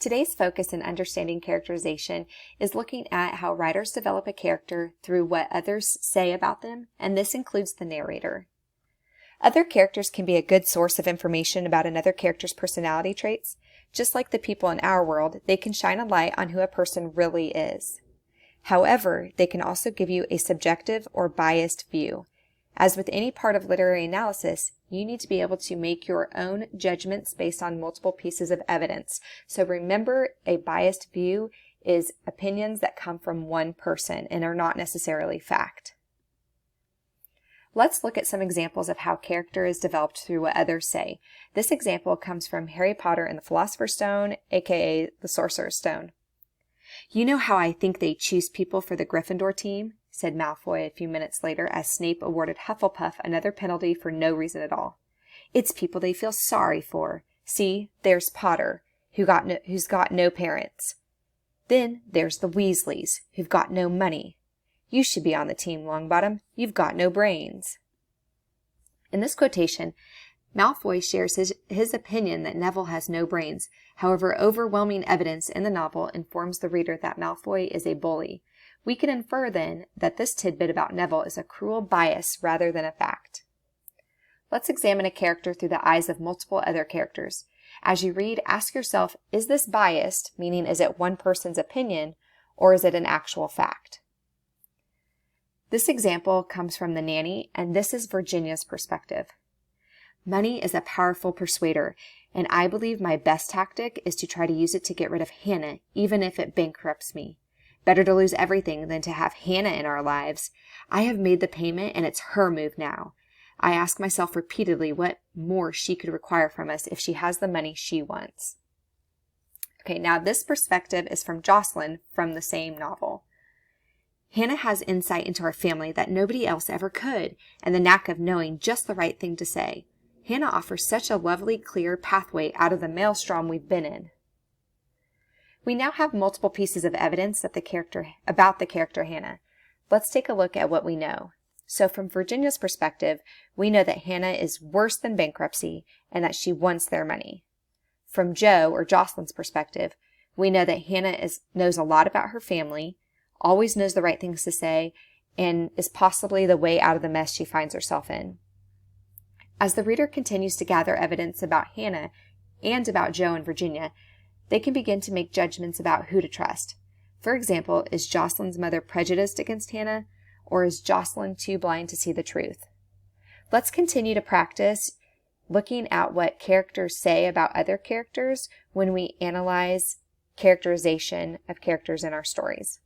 Today's focus in understanding characterization is looking at how writers develop a character through what others say about them, and this includes the narrator. Other characters can be a good source of information about another character's personality traits. Just like the people in our world, they can shine a light on who a person really is. However, they can also give you a subjective or biased view. As with any part of literary analysis, you need to be able to make your own judgments based on multiple pieces of evidence. So remember, a biased view is opinions that come from one person and are not necessarily fact. Let's look at some examples of how character is developed through what others say. This example comes from Harry Potter and the Philosopher's Stone, aka the Sorcerer's Stone. "You know how I think they choose people for the Gryffindor team?" said Malfoy a few minutes later as Snape awarded Hufflepuff another penalty for no reason at all. "It's people they feel sorry for. See, there's Potter, who's got no parents. Then there's the Weasleys, who've got no money. You should be on the team, Longbottom. You've got no brains." In this quotation, Malfoy shares his opinion that Neville has no brains. However, overwhelming evidence in the novel informs the reader that Malfoy is a bully. We can infer, then, that this tidbit about Neville is a cruel bias rather than a fact. Let's examine a character through the eyes of multiple other characters. As you read, ask yourself, is this biased, meaning is it one person's opinion, or is it an actual fact? This example comes from The Nanny, and this is Virginia's perspective. "Money is a powerful persuader, and I believe my best tactic is to try to use it to get rid of Hannah, even if it bankrupts me. Better to lose everything than to have Hannah in our lives. I have made the payment, and it's her move now. I ask myself repeatedly what more she could require from us if she has the money she wants." Okay, now this perspective is from Jocelyn from the same novel. "Hannah has insight into our family that nobody else ever could, and the knack of knowing just the right thing to say. Hannah offers such a lovely, clear pathway out of the maelstrom we've been in." We now have multiple pieces of evidence about the character Hannah. Let's take a look at what we know. So from Virginia's perspective, we know that Hannah is worse than bankruptcy and that she wants their money. From Jo, or Jocelyn's perspective, we know that Hannah knows a lot about her family, always knows the right things to say, and is possibly the way out of the mess she finds herself in. As the reader continues to gather evidence about Hannah and about Jo and Virginia, they can begin to make judgments about who to trust. For example, is Jocelyn's mother prejudiced against Hannah, or is Jocelyn too blind to see the truth? Let's continue to practice looking at what characters say about other characters when we analyze characterization of characters in our stories.